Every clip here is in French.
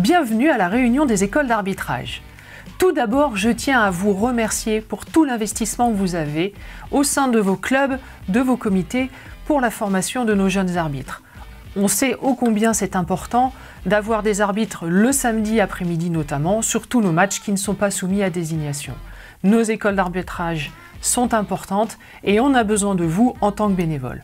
Bienvenue à la réunion des écoles d'arbitrage. Tout d'abord, je tiens à vous remercier pour tout l'investissement que vous avez au sein de vos clubs, de vos comités pour la formation de nos jeunes arbitres. On sait ô combien c'est important d'avoir des arbitres le samedi après-midi notamment, sur tous nos matchs qui ne sont pas soumis à désignation. Nos écoles d'arbitrage sont importantes et on a besoin de vous en tant que bénévole.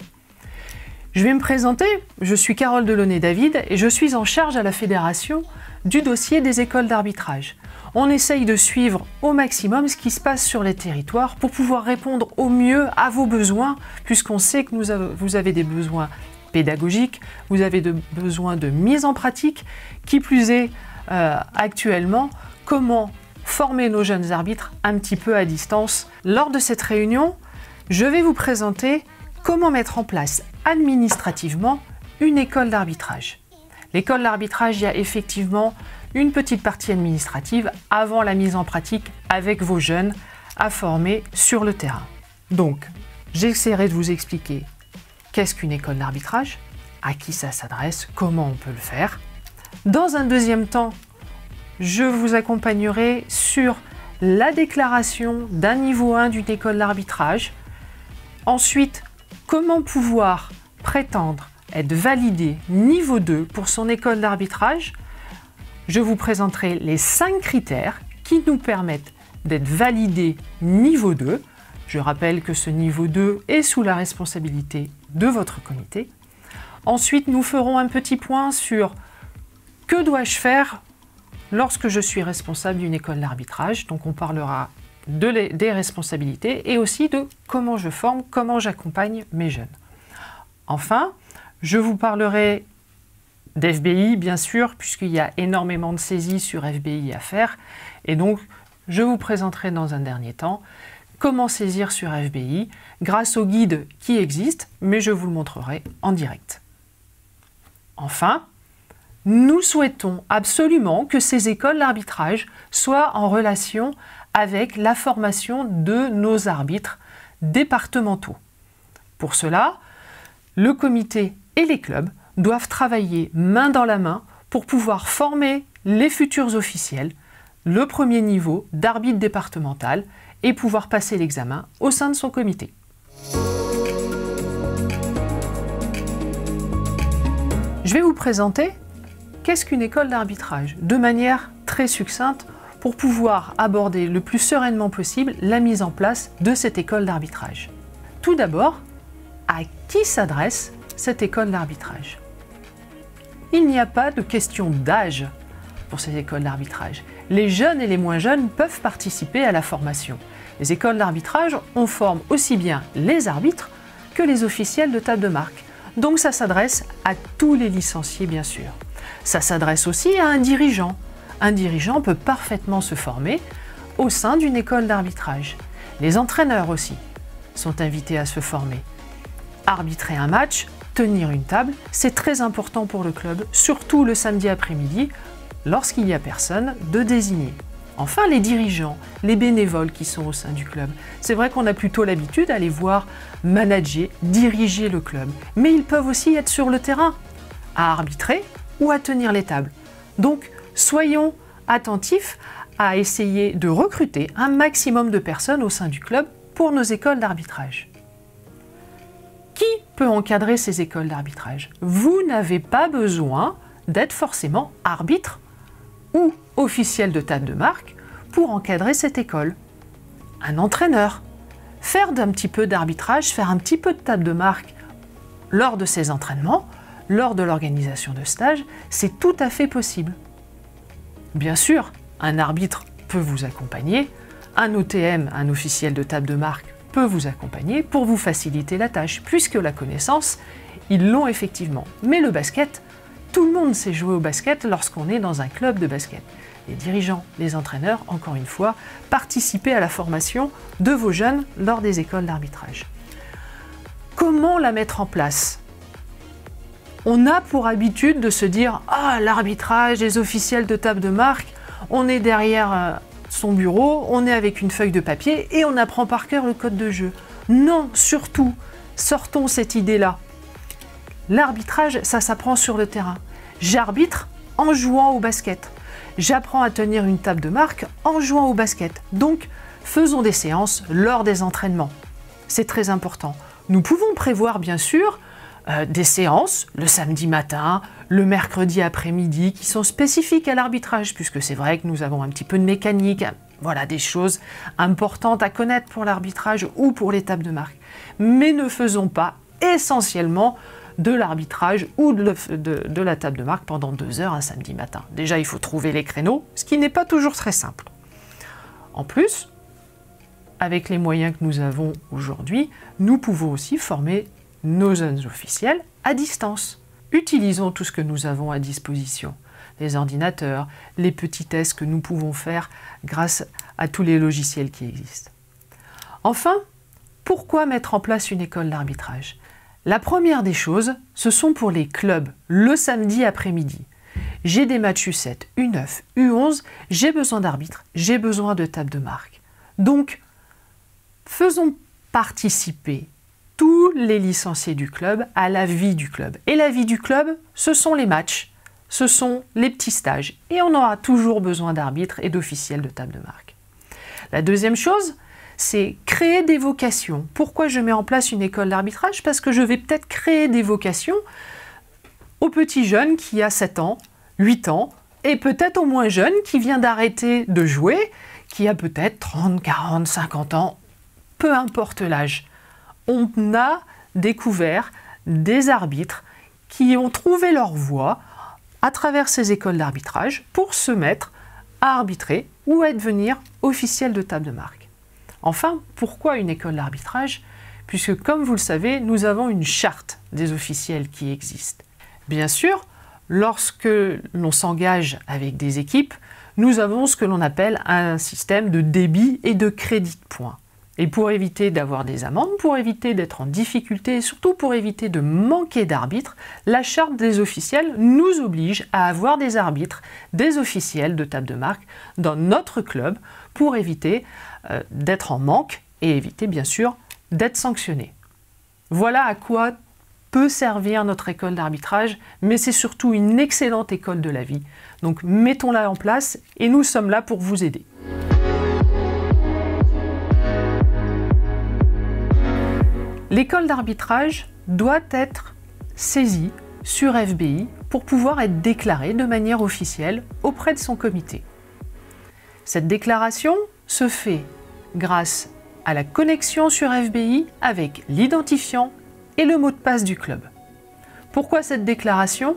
Je vais me présenter, je suis Carole Delaunay-David et je suis en charge à la fédération du dossier des écoles d'arbitrage. On essaye de suivre au maximum ce qui se passe sur les territoires pour pouvoir répondre au mieux à vos besoins, puisqu'on sait que vous avez des besoins pédagogiques, vous avez des besoins de mise en pratique, qui plus est actuellement, comment former nos jeunes arbitres un petit peu à distance. Lors de cette réunion, je vais vous présenter comment mettre en place administrativement une école d'arbitrage. L'école d'arbitrage, il y a effectivement une petite partie administrative avant la mise en pratique avec vos jeunes à former sur le terrain. Donc, j'essaierai de vous expliquer qu'est-ce qu'une école d'arbitrage, à qui ça s'adresse, comment on peut le faire. Dans un deuxième temps, je vous accompagnerai sur la déclaration d'un niveau 1 d'une école d'arbitrage. Ensuite, comment pouvoir prétendre être validé niveau 2 pour son école d'arbitrage. Je vous présenterai les 5 critères qui nous permettent d'être validé niveau 2. Je rappelle que ce niveau 2 est sous la responsabilité de votre comité. Ensuite, nous ferons un petit point sur que dois-je faire lorsque je suis responsable d'une école d'arbitrage. Donc on parlera des responsabilités et aussi de comment je forme, comment j'accompagne mes jeunes. Enfin, je vous parlerai d'FBI, bien sûr, puisqu'il y a énormément de saisies sur FBI à faire. Et donc, je vous présenterai dans un dernier temps comment saisir sur FBI grâce au guide qui existe, mais je vous le montrerai en direct. Enfin, nous souhaitons absolument que ces écoles d'arbitrage soient en relation avec la formation de nos arbitres départementaux. Pour cela, le comité et les clubs doivent travailler main dans la main pour pouvoir former les futurs officiels, le premier niveau d'arbitre départemental et pouvoir passer l'examen au sein de son comité. Je vais vous présenter qu'est-ce qu'une école d'arbitrage de manière très succincte pour pouvoir aborder le plus sereinement possible la mise en place de cette école d'arbitrage. Tout d'abord, à qui s'adresse cette école d'arbitrage? Il n'y a pas de question d'âge pour ces écoles d'arbitrage. Les jeunes et les moins jeunes peuvent participer à la formation. Les écoles d'arbitrage, on forme aussi bien les arbitres que les officiels de table de marque. Donc ça s'adresse à tous les licenciés, bien sûr. Ça s'adresse aussi à un dirigeant. Un dirigeant peut parfaitement se former au sein d'une école d'arbitrage. Les entraîneurs aussi sont invités à se former. Arbitrer un match, tenir une table, c'est très important pour le club, surtout le samedi après-midi, lorsqu'il n'y a personne de désigné. Enfin, les dirigeants, les bénévoles qui sont au sein du club. C'est vrai qu'on a plutôt l'habitude d'aller voir manager, diriger le club, mais ils peuvent aussi être sur le terrain, à arbitrer ou à tenir les tables. Donc, soyons attentifs à essayer de recruter un maximum de personnes au sein du club pour nos écoles d'arbitrage. Qui peut encadrer ces écoles d'arbitrage? Vous n'avez pas besoin d'être forcément arbitre ou officiel de table de marque pour encadrer cette école. Un entraîneur, faire un petit peu d'arbitrage, faire un petit peu de table de marque lors de ses entraînements, lors de l'organisation de stages, c'est tout à fait possible. Bien sûr, un arbitre peut vous accompagner, un OTM, un officiel de table de marque, peut vous accompagner pour vous faciliter la tâche, puisque la connaissance, ils l'ont effectivement. Mais le basket, tout le monde sait jouer au basket lorsqu'on est dans un club de basket. Les dirigeants, les entraîneurs, encore une fois, participez à la formation de vos jeunes lors des écoles d'arbitrage. Comment la mettre en place? On a pour habitude de se dire « Ah, l'arbitrage, les officiels de table de marque, on est derrière son bureau, on est avec une feuille de papier et on apprend par cœur le code de jeu. » Non, surtout, sortons cette idée-là. L'arbitrage, ça s'apprend sur le terrain. J'arbitre en jouant au basket. J'apprends à tenir une table de marque en jouant au basket. Donc, faisons des séances lors des entraînements. C'est très important. Nous pouvons prévoir bien sûr des séances le samedi matin, le mercredi après-midi qui sont spécifiques à l'arbitrage puisque c'est vrai que nous avons un petit peu de mécanique, voilà des choses importantes à connaître pour l'arbitrage ou pour les tables de marque. Mais ne faisons pas essentiellement de l'arbitrage ou de la table de marque pendant 2 heures un samedi matin. Déjà, il faut trouver les créneaux, ce qui n'est pas toujours très simple. En plus, avec les moyens que nous avons aujourd'hui, nous pouvons aussi former nos jeunes officiels à distance. Utilisons tout ce que nous avons à disposition. Les ordinateurs, les petits tests que nous pouvons faire grâce à tous les logiciels qui existent. Enfin, pourquoi mettre en place une école d'arbitrage? La première des choses, ce sont pour les clubs, le samedi après-midi. J'ai des matchs U7, U9, U11, j'ai besoin d'arbitres, j'ai besoin de tables de marque. Donc, faisons participer tous les licenciés du club à la vie du club. Et la vie du club, ce sont les matchs, ce sont les petits stages. Et on aura toujours besoin d'arbitres et d'officiels de table de marque. La deuxième chose, c'est créer des vocations. Pourquoi je mets en place une école d'arbitrage? Parce que je vais peut-être créer des vocations au petit jeune qui a 7 ans, 8 ans, et peut-être au moins jeune qui vient d'arrêter de jouer, qui a peut-être 30, 40, 50 ans, peu importe l'âge. On a découvert des arbitres qui ont trouvé leur voie à travers ces écoles d'arbitrage pour se mettre à arbitrer ou à devenir officiel de table de marque. Enfin, pourquoi une école d'arbitrage? Puisque, comme vous le savez, nous avons une charte des officiels qui existe. Bien sûr, lorsque l'on s'engage avec des équipes, nous avons ce que l'on appelle un système de débit et de crédit de points. Et pour éviter d'avoir des amendes, pour éviter d'être en difficulté et surtout pour éviter de manquer d'arbitres, la charte des officiels nous oblige à avoir des arbitres, des officiels de table de marque dans notre club pour éviter d'être en manque et éviter bien sûr d'être sanctionné. Voilà à quoi peut servir notre école d'arbitrage, mais c'est surtout une excellente école de la vie. Donc mettons-la en place et nous sommes là pour vous aider. L'école d'arbitrage doit être saisie sur FBI pour pouvoir être déclarée de manière officielle auprès de son comité. Cette déclaration se fait grâce à la connexion sur FBI avec l'identifiant et le mot de passe du club. Pourquoi cette déclaration?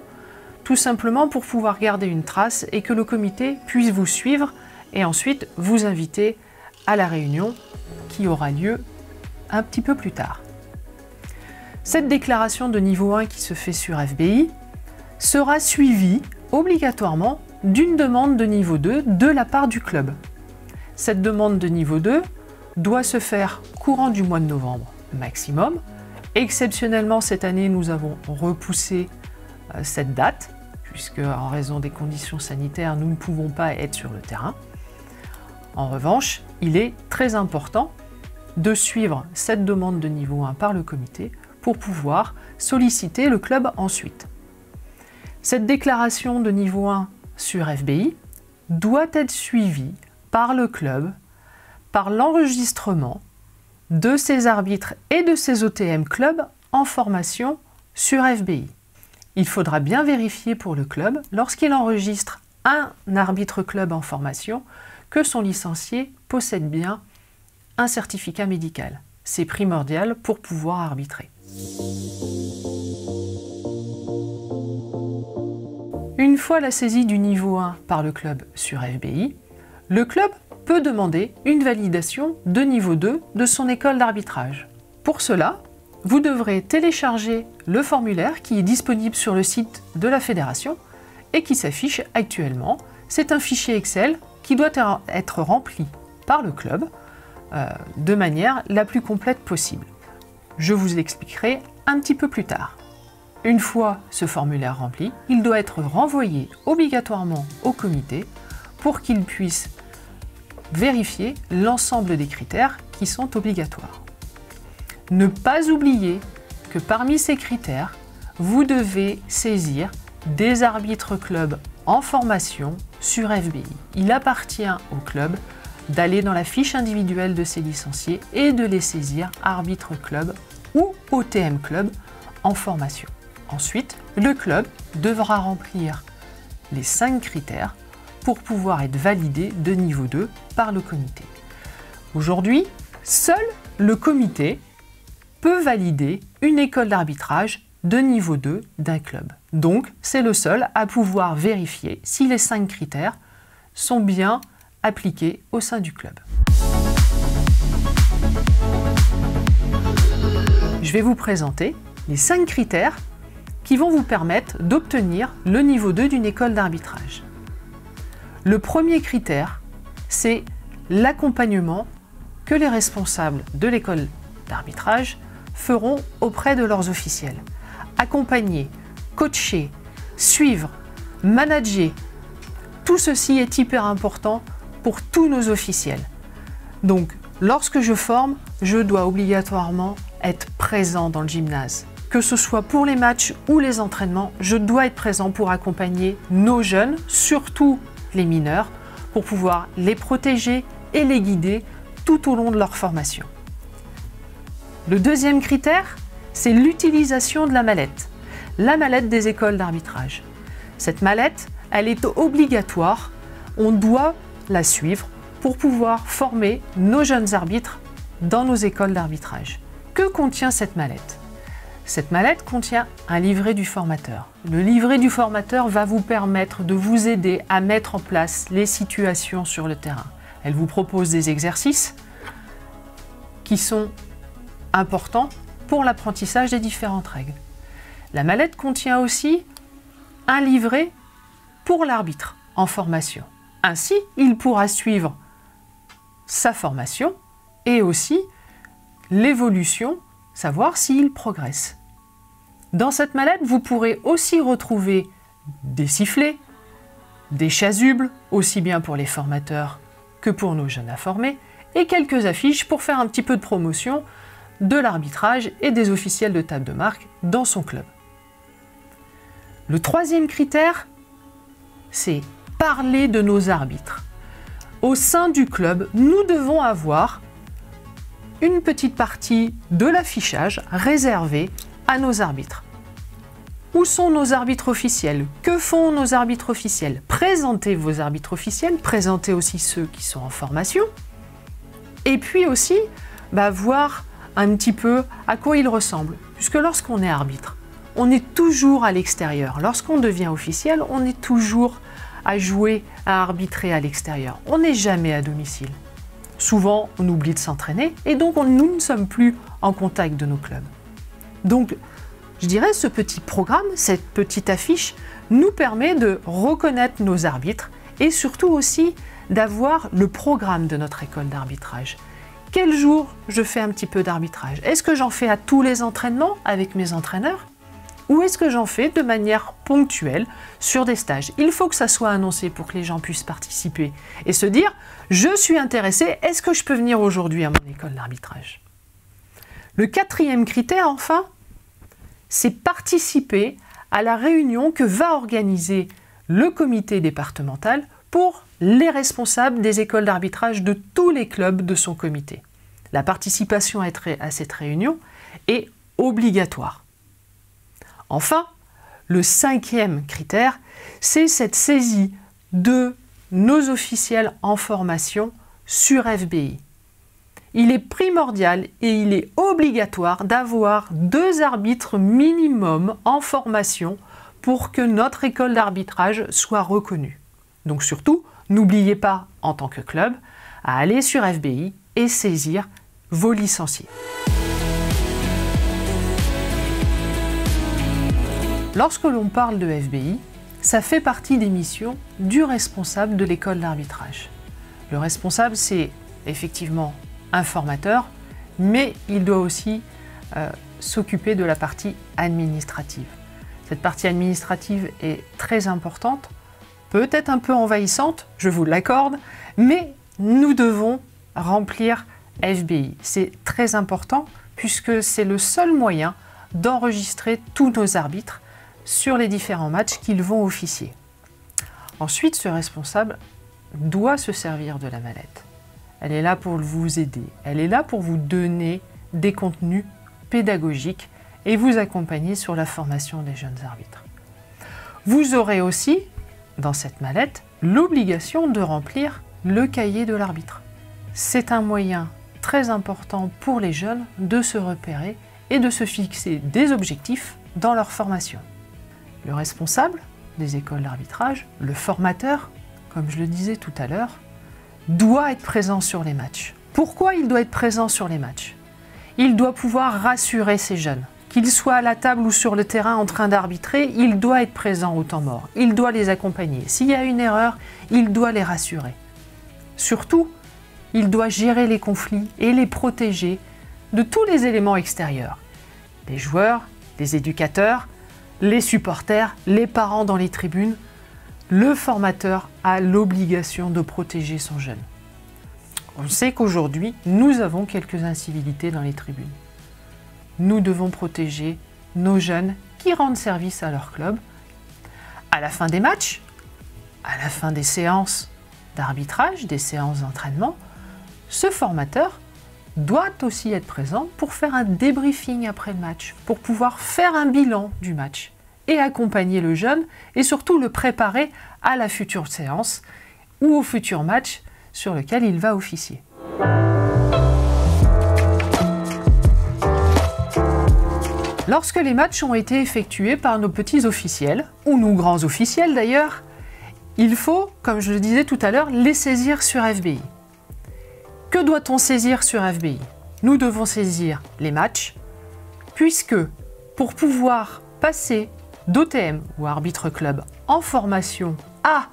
Tout simplement pour pouvoir garder une trace et que le comité puisse vous suivre et ensuite vous inviter à la réunion qui aura lieu un petit peu plus tard. Cette déclaration de niveau 1 qui se fait sur FBI sera suivie obligatoirement d'une demande de niveau 2 de la part du club. Cette demande de niveau 2 doit se faire courant du mois de novembre maximum. Exceptionnellement, cette année, nous avons repoussé cette date, puisque en raison des conditions sanitaires, nous ne pouvons pas être sur le terrain. En revanche, il est très important de suivre cette demande de niveau 1 par le comité pour pouvoir solliciter le club ensuite. Cette déclaration de niveau 1 sur FBI doit être suivie par le club, par l'enregistrement de ses arbitres et de ses OTM clubs en formation sur FBI. Il faudra bien vérifier pour le club, lorsqu'il enregistre un arbitre club en formation, que son licencié possède bien un certificat médical. C'est primordial pour pouvoir arbitrer. Une fois la saisie du niveau 1 par le club sur FBI, le club peut demander une validation de niveau 2 de son école d'arbitrage. Pour cela, vous devrez télécharger le formulaire qui est disponible sur le site de la fédération et qui s'affiche actuellement. C'est un fichier Excel qui doit être rempli par le club de manière la plus complète possible. Je vous expliquerai un petit peu plus tard. Une fois ce formulaire rempli, il doit être renvoyé obligatoirement au comité pour qu'il puisse vérifier l'ensemble des critères qui sont obligatoires. Ne pas oublier que parmi ces critères, vous devez saisir des arbitres clubs en formation sur FBI. Il appartient au club d'aller dans la fiche individuelle de ses licenciés et de les saisir arbitre club ou OTM club en formation. Ensuite, le club devra remplir les 5 critères pour pouvoir être validé de niveau 2 par le comité. Aujourd'hui, seul le comité peut valider une école d'arbitrage de niveau 2 d'un club. Donc, c'est le seul à pouvoir vérifier si les 5 critères sont bien appliqués au sein du club. Je vais vous présenter les 5 critères qui vont vous permettre d'obtenir le niveau 2 d'une école d'arbitrage. Le premier critère, c'est l'accompagnement que les responsables de l'école d'arbitrage feront auprès de leurs officiels. Accompagner, coacher, suivre, manager, tout ceci est hyper important pour tous nos officiels. Donc, lorsque je forme, je dois obligatoirement être présent dans le gymnase. Que ce soit pour les matchs ou les entraînements, je dois être présent pour accompagner nos jeunes, surtout les mineurs, pour pouvoir les protéger et les guider tout au long de leur formation. Le deuxième critère, c'est l'utilisation de la mallette des écoles d'arbitrage. Cette mallette, elle est obligatoire, on doit la suivre pour pouvoir former nos jeunes arbitres dans nos écoles d'arbitrage. Que contient cette mallette ? Cette mallette contient un livret du formateur. Le livret du formateur va vous permettre de vous aider à mettre en place les situations sur le terrain. Elle vous propose des exercices qui sont importants pour l'apprentissage des différentes règles. La mallette contient aussi un livret pour l'arbitre en formation. Ainsi, il pourra suivre sa formation et aussi l'évolution, savoir s'il progresse. Dans cette mallette, vous pourrez aussi retrouver des sifflets, des chasubles, aussi bien pour les formateurs que pour nos jeunes à former, et quelques affiches pour faire un petit peu de promotion de l'arbitrage et des officiels de table de marque dans son club. Le troisième critère, c'est parler de nos arbitres. Au sein du club, nous devons avoir une petite partie de l'affichage réservée à nos arbitres. Où sont nos arbitres officiels? Que font nos arbitres officiels? Présentez vos arbitres officiels, présentez aussi ceux qui sont en formation. Et puis aussi, voir un petit peu à quoi ils ressemblent. Puisque lorsqu'on est arbitre, on est toujours à l'extérieur. Lorsqu'on devient officiel, on est toujours à jouer, à arbitrer à l'extérieur. On n'est jamais à domicile. Souvent, on oublie de s'entraîner et donc nous ne sommes plus en contact de nos clubs. Donc, je dirais, ce petit programme, cette petite affiche, nous permet de reconnaître nos arbitres et surtout aussi d'avoir le programme de notre école d'arbitrage. Quel jour je fais un petit peu d'arbitrage? Est-ce que j'en fais à tous les entraînements avec mes entraîneurs? Ou est-ce que j'en fais de manière ponctuelle sur des stages? Il faut que ça soit annoncé pour que les gens puissent participer et se dire « Je suis intéressé, est-ce que je peux venir aujourd'hui à mon école d'arbitrage ?» Le quatrième critère, enfin, c'est participer à la réunion que va organiser le comité départemental pour les responsables des écoles d'arbitrage de tous les clubs de son comité. La participation à cette réunion est obligatoire. Enfin, le cinquième critère, c'est cette saisie de nos officiels en formation sur FBI. Il est primordial et il est obligatoire d'avoir 2 arbitres minimum en formation pour que notre école d'arbitrage soit reconnue. Donc surtout, n'oubliez pas, en tant que club, à aller sur FBI et saisir vos licenciés. Lorsque l'on parle de FBI, ça fait partie des missions du responsable de l'école d'arbitrage. Le responsable, c'est effectivement un formateur, mais il doit aussi s'occuper de la partie administrative. Cette partie administrative est très importante, peut-être un peu envahissante, je vous l'accorde, mais nous devons remplir FBI. C'est très important puisque c'est le seul moyen d'enregistrer tous nos arbitres sur les différents matchs qu'ils vont officier. Ensuite, ce responsable doit se servir de la mallette. Elle est là pour vous aider, elle est là pour vous donner des contenus pédagogiques et vous accompagner sur la formation des jeunes arbitres. Vous aurez aussi, dans cette mallette, l'obligation de remplir le cahier de l'arbitre. C'est un moyen très important pour les jeunes de se repérer et de se fixer des objectifs dans leur formation. Le responsable des écoles d'arbitrage, le formateur, comme je le disais tout à l'heure, doit être présent sur les matchs. Pourquoi il doit être présent sur les matchs? Il doit pouvoir rassurer ces jeunes. Qu'ils soient à la table ou sur le terrain en train d'arbitrer, il doit être présent au temps mort. Il doit les accompagner. S'il y a une erreur, il doit les rassurer. Surtout, il doit gérer les conflits et les protéger de tous les éléments extérieurs. Les joueurs, les éducateurs, les supporters, les parents dans les tribunes. Le formateur a l'obligation de protéger son jeune. On sait qu'aujourd'hui, nous avons quelques incivilités dans les tribunes. Nous devons protéger nos jeunes qui rendent service à leur club. À la fin des matchs, à la fin des séances d'arbitrage, des séances d'entraînement, ce formateur doit aussi être présent pour faire un débriefing après le match, pour pouvoir faire un bilan du match et accompagner le jeune et surtout le préparer à la future séance ou au futur match sur lequel il va officier. Lorsque les matchs ont été effectués par nos petits officiels, ou nos grands officiels d'ailleurs, il faut, comme je le disais tout à l'heure, les saisir sur FBI. Que doit-on saisir sur FBI? Nous devons saisir les matchs, puisque pour pouvoir passer d'OTM ou arbitre club en formation à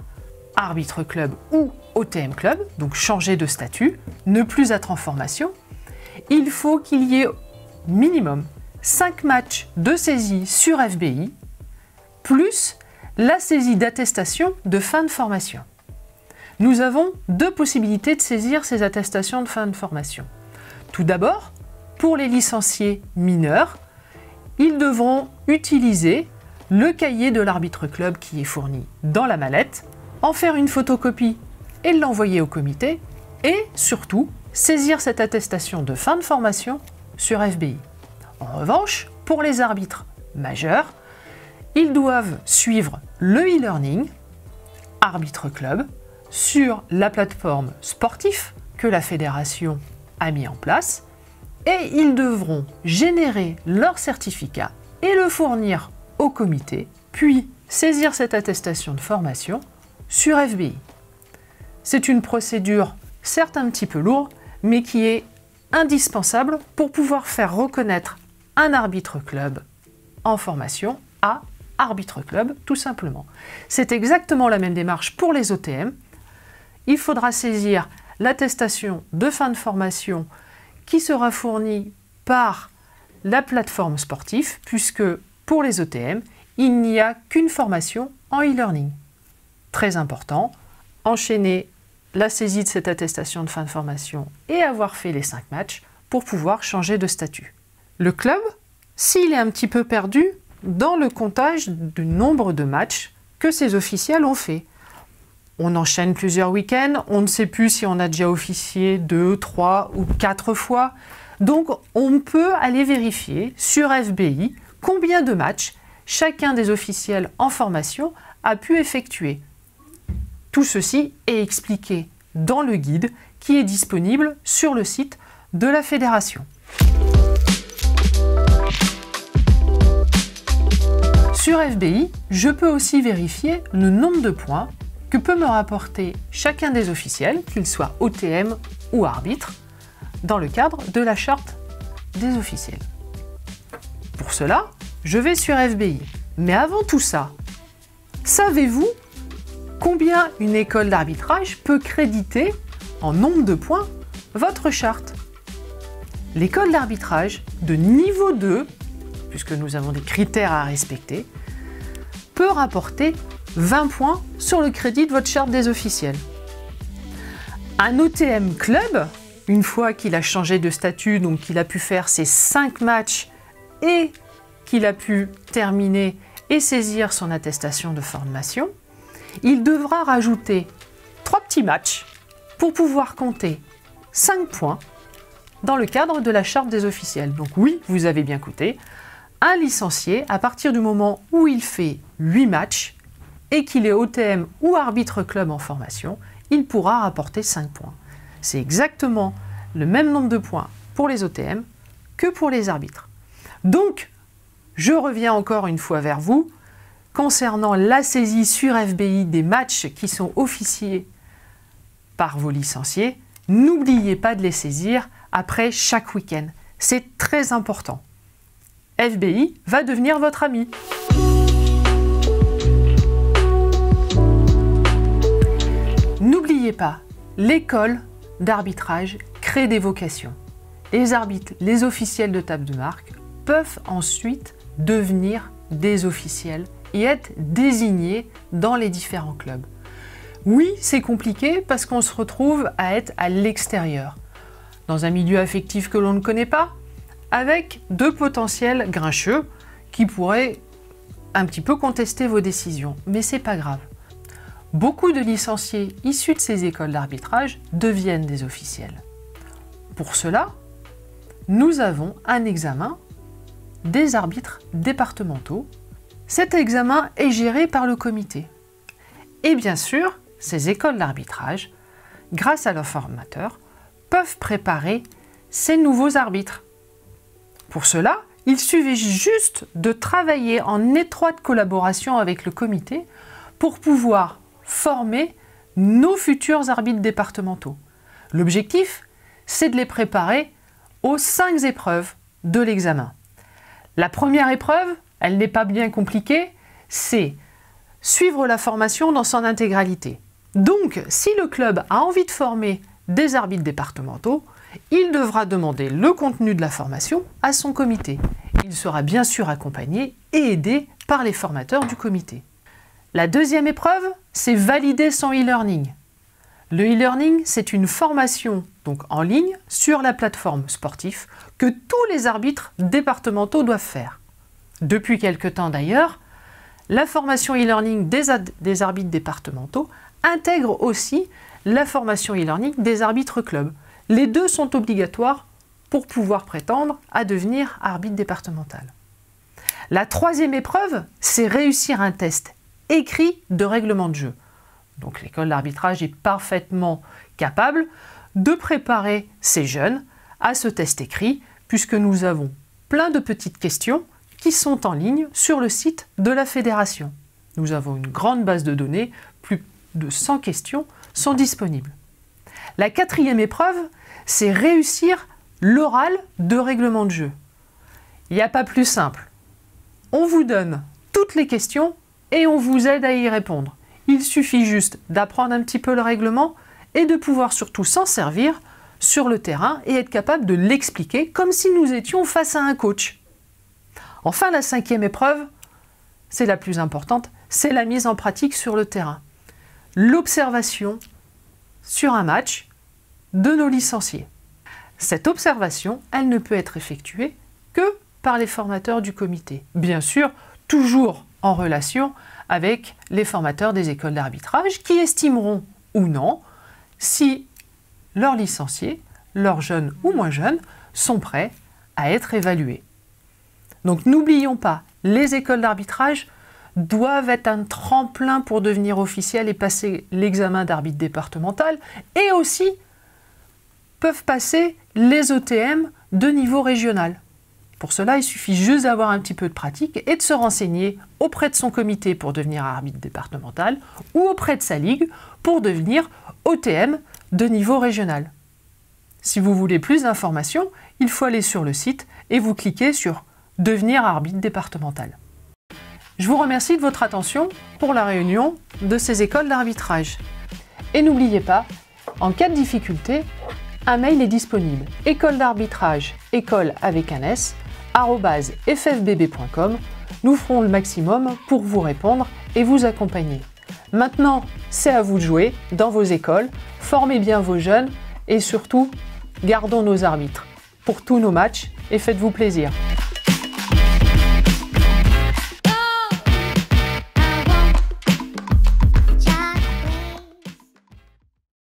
arbitre club ou OTM club, donc changer de statut, ne plus être en formation, il faut qu'il y ait minimum 5 matchs de saisie sur FBI, plus la saisie d'attestation de fin de formation. Nous avons deux possibilités de saisir ces attestations de fin de formation. Tout d'abord, pour les licenciés mineurs, ils devront utiliser le cahier de l'arbitre club qui est fourni dans la mallette, en faire une photocopie et l'envoyer au comité, et surtout saisir cette attestation de fin de formation sur FBI. En revanche, pour les arbitres majeurs, ils doivent suivre le e-learning Arbitre Club sur la plateforme sportive que la fédération a mis en place, et ils devront générer leur certificat et le fournir au comité, puis saisir cette attestation de formation sur FBI. C'est une procédure certes un petit peu lourde, mais qui est indispensable pour pouvoir faire reconnaître un arbitre club en formation à arbitre club, tout simplement. C'est exactement la même démarche pour les OTM. Il faudra saisir l'attestation de fin de formation qui sera fournie par la plateforme sportive, puisque pour les OTM, il n'y a qu'une formation en e-learning. Très important, enchaîner la saisie de cette attestation de fin de formation et avoir fait les 5 matchs pour pouvoir changer de statut. Le club, s'il est un petit peu perdu dans le comptage du nombre de matchs que ces officiels ont fait. On enchaîne plusieurs week-ends, on ne sait plus si on a déjà officié 2, 3 ou 4 fois. Donc on peut aller vérifier sur FBI combien de matchs chacun des officiels en formation a pu effectuer. Tout ceci est expliqué dans le guide qui est disponible sur le site de la fédération. Sur FBI, je peux aussi vérifier le nombre de points que peut me rapporter chacun des officiels, qu'ils soient OTM ou arbitre, dans le cadre de la charte des officiels. Pour cela, je vais sur FBI. Mais avant tout ça, savez-vous combien une école d'arbitrage peut créditer en nombre de points votre charte? L'école d'arbitrage de niveau 2, puisque nous avons des critères à respecter, peut rapporter 20 points sur le crédit de votre charte des officiels. Un OTM club, une fois qu'il a changé de statut, donc qu'il a pu faire ses 5 matchs et qu'il a pu terminer et saisir son attestation de formation, il devra rajouter 3 petits matchs pour pouvoir compter 5 points dans le cadre de la charte des officiels. Donc oui, vous avez bien écouté, un licencié, à partir du moment où il fait 8 matchs et qu'il est OTM ou arbitre club en formation, il pourra rapporter 5 points. C'est exactement le même nombre de points pour les OTM que pour les arbitres. Donc, je reviens encore une fois vers vous concernant la saisie sur FBI des matchs qui sont officiés par vos licenciés. N'oubliez pas de les saisir après chaque week-end. C'est très important. FBI va devenir votre ami. N'oubliez pas, l'école d'arbitrage crée des vocations. Les arbitres, les officiels de table de marque peuvent ensuite devenir des officiels et être désignés dans les différents clubs. Oui, c'est compliqué parce qu'on se retrouve à être à l'extérieur, dans un milieu affectif que l'on ne connaît pas, avec de potentiels grincheux qui pourraient un petit peu contester vos décisions. Mais c'est pas grave. Beaucoup de licenciés issus de ces écoles d'arbitrage deviennent des officiels. Pour cela, nous avons un examen des arbitres départementaux. Cet examen est géré par le comité. Et bien sûr, ces écoles d'arbitrage, grâce à leurs formateurs, peuvent préparer ces nouveaux arbitres. Pour cela, il suffit juste de travailler en étroite collaboration avec le comité pour pouvoir former nos futurs arbitres départementaux. L'objectif, c'est de les préparer aux 5 épreuves de l'examen. La première épreuve, elle n'est pas bien compliquée, c'est suivre la formation dans son intégralité. Donc, si le club a envie de former des arbitres départementaux, il devra demander le contenu de la formation à son comité. Il sera bien sûr accompagné et aidé par les formateurs du comité. La deuxième épreuve, c'est valider son e-learning. Le e-learning, c'est une formation donc en ligne sur la plateforme sportive que tous les arbitres départementaux doivent faire. Depuis quelque temps d'ailleurs, la formation e-learning des arbitres départementaux intègre aussi la formation e-learning des arbitres clubs. Les deux sont obligatoires pour pouvoir prétendre à devenir arbitre départemental. La troisième épreuve, c'est réussir un test écrit de règlement de jeu. Donc l'école d'arbitrage est parfaitement capable de préparer ces jeunes à ce test écrit, puisque nous avons plein de petites questions qui sont en ligne sur le site de la fédération. Nous avons une grande base de données, plus de 100 questions sont disponibles. La quatrième épreuve, c'est réussir l'oral de règlement de jeu. Il n'y a pas plus simple. On vous donne toutes les questions et on vous aide à y répondre. Il suffit juste d'apprendre un petit peu le règlement et de pouvoir surtout s'en servir sur le terrain et être capable de l'expliquer comme si nous étions face à un coach. Enfin, la cinquième épreuve, c'est la plus importante, c'est la mise en pratique sur le terrain. L'observation sur un match de nos licenciés. Cette observation, elle ne peut être effectuée que par les formateurs du comité. Bien sûr, toujours en relation avec les formateurs des écoles d'arbitrage qui estimeront ou non si leurs licenciés, leurs jeunes ou moins jeunes, sont prêts à être évalués. Donc n'oublions pas, les écoles d'arbitrage doivent être un tremplin pour devenir officiels et passer l'examen d'arbitre départemental et aussi peuvent passer les OTM de niveau régional. Pour cela, il suffit juste d'avoir un petit peu de pratique et de se renseigner auprès de son comité pour devenir arbitre départemental ou auprès de sa ligue pour devenir OTM de niveau régional. Si vous voulez plus d'informations, il faut aller sur le site et vous cliquez sur « Devenir arbitre départemental ». Je vous remercie de votre attention pour la réunion de ces écoles d'arbitrage. Et n'oubliez pas, en cas de difficulté, un mail est disponible. École d'arbitrage, école avec un S, @ffbb.com. Nous ferons le maximum pour vous répondre et vous accompagner. Maintenant, c'est à vous de jouer dans vos écoles, formez bien vos jeunes et surtout, gardons nos arbitres pour tous nos matchs et faites-vous plaisir.